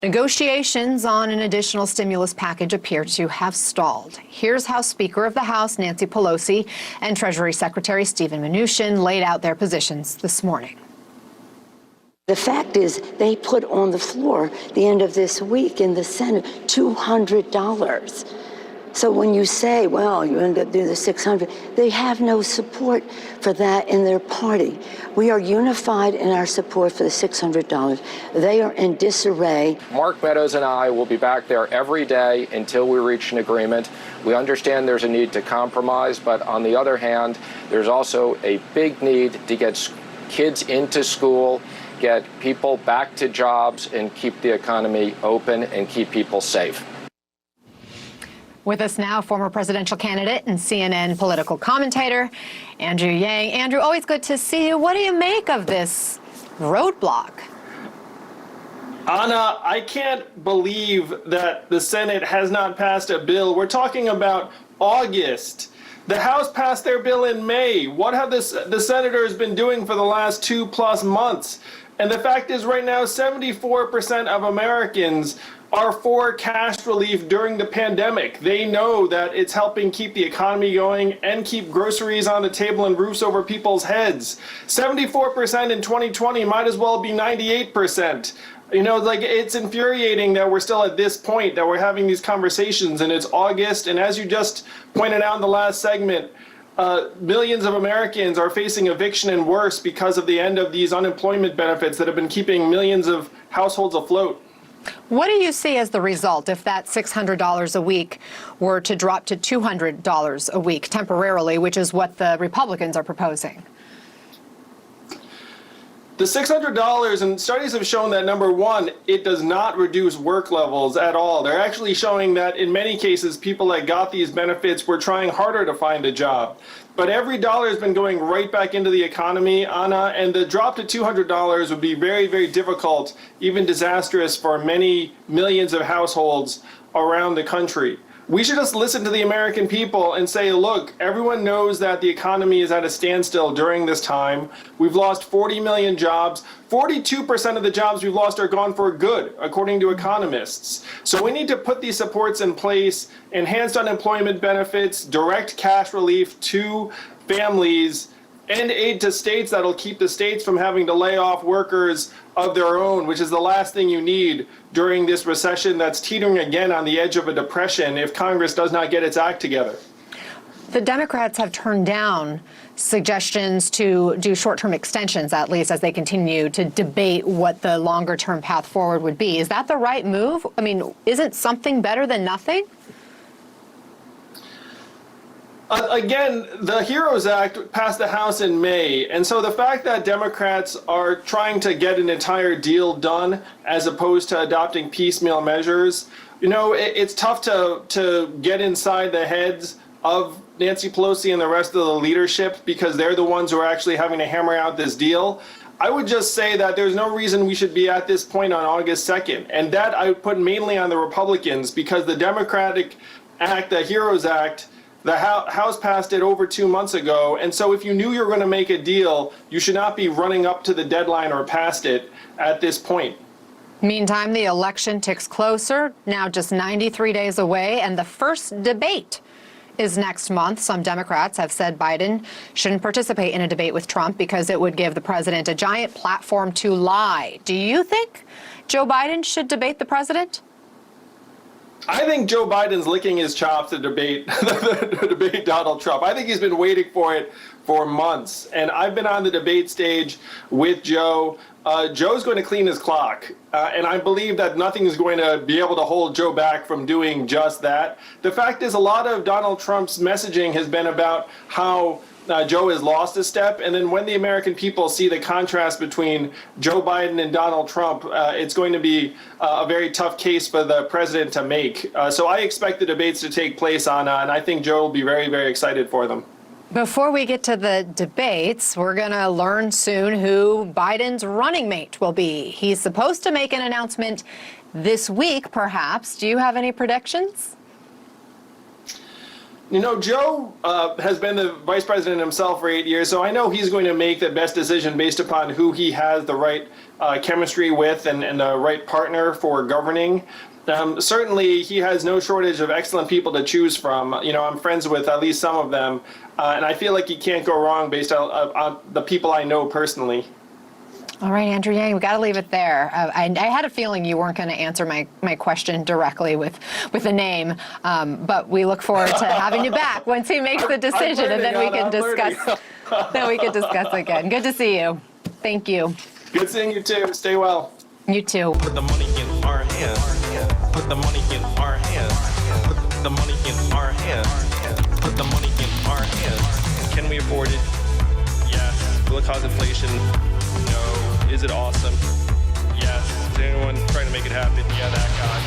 Negotiations on an additional stimulus package appear to have stalled. Here's how Speaker of the House Nancy Pelosi and Treasury Secretary Steven Mnuchin laid out their positions this morning. The fact is, they put on the floor the end of this week in the Senate $200. So when you say, well, you're going to do the $600, they have no support for that in their party. We are unified in our support for the $600. They are in disarray. Mark Meadows and I will be back there every day until we reach an agreement. We understand there's a need to compromise, but on the other hand, there's also a big need to get kids into school, get people back to jobs, and keep the economy open and keep people safe. With us now, former presidential candidate and CNN political commentator, Andrew Yang. Andrew, always good to see you. What do you make of this roadblock? Anna, I can't believe that the Senate has not passed a bill. We're talking about August. The House passed their bill in May. What have the senators been doing for the last 2+ months? And the fact is, right now, 74% of Americans are for cash relief during the pandemic. They know that it's helping keep the economy going and keep groceries on the table and roofs over people's heads. 74% in 2020 might as well be 98%. You know, like, it's infuriating that we're still at this point, that we're having these conversations, and it's August. And as you just pointed out in the last segment, millions of Americans are facing eviction and worse because of the end of these unemployment benefits that have been keeping millions of households afloat. What do you see as the result if that $600 a week were to drop to $200 a week temporarily, which is what the Republicans are proposing? The $600, and studies have shown that, number one, it does not reduce work levels at all. They're actually showing that in many cases, people that got these benefits were trying harder to find a job. But every dollar has been going right back into the economy, Anna, and the drop to $200 would be very, very difficult, even disastrous for many millions of households around the country. We should just listen to the American people and say, look, everyone knows that the economy is at a standstill during this time. We've lost 40 million jobs. 42% of the jobs we've lost are gone for good, according to economists. So we need to put these supports in place, enhanced unemployment benefits, direct cash relief to families, and aid to states that'll keep the states from having to lay off workers of their own, which is the last thing you need during this recession that's teetering again on the edge of a depression if Congress does not get its act together. The Democrats have turned down suggestions to do short-term extensions, at least as they continue to debate what the longer-term path forward would be. Is that the right move? I mean, isn't something better than nothing? Again, the HEROES Act passed the House in May, and so the fact that Democrats are trying to get an entire deal done as opposed to adopting piecemeal measures, you know, it's tough to get inside the heads of Nancy Pelosi and the rest of the leadership because they're the ones who are actually having to hammer out this deal. I would just say that there's no reason we should be at this point on August 2nd, and that I would put mainly on the Republicans because the Democratic Act, the HEROES Act, the House passed it over 2 months ago, and so if you knew you were going to make a deal, you should not be running up to the deadline or past it at this point. Meantime, the election ticks closer, now just 93 days away, and the first debate is next month. Some Democrats have said Biden shouldn't participate in a debate with Trump because it would give the president a giant platform to lie. Do you think Joe Biden should debate the president? I think Joe Biden's licking his chops to debate Donald Trump. I think he's been waiting for it for months. And I've been on the debate stage with Joe. Joe's going to clean his clock. And I believe that nothing is going to be able to hold Joe back from doing just that. The fact is, a lot of Donald Trump's messaging has been about how Joe has lost a step, and then when the American people see the contrast between Joe Biden and Donald Trump, it's going to be a very tough case for the president to make. So I expect the debates to take place, Anna, and I think Joe will be very, very excited for them. Before we get to the debates, we're going to learn soon who Biden's running mate will be. He's supposed to make an announcement this week, perhaps. Do you have any predictions? You know, Joe has been the vice president himself for 8 years, so I know he's going to make the best decision based upon who he has the right chemistry with and the right partner for governing. Certainly, he has no shortage of excellent people to choose from. You know, I'm friends with at least some of them, and I feel like he can't go wrong based on the people I know personally. All right, Andrew Yang, we got to leave it there. I had a feeling you weren't going to answer my question directly with a name, but we look forward to having you back once he makes the decision, and then we can discuss. Then we can discuss again. Good to see you. Thank you. Good seeing you too. Stay well. You too. Put the money in our hands. Put the money in our hands. Put the money in our hands. Put the money in our hands. Can we afford it? Yes. Will it cause inflation? No. Is it awesome? Yes. Is anyone trying to make it happen? Yeah, that guy.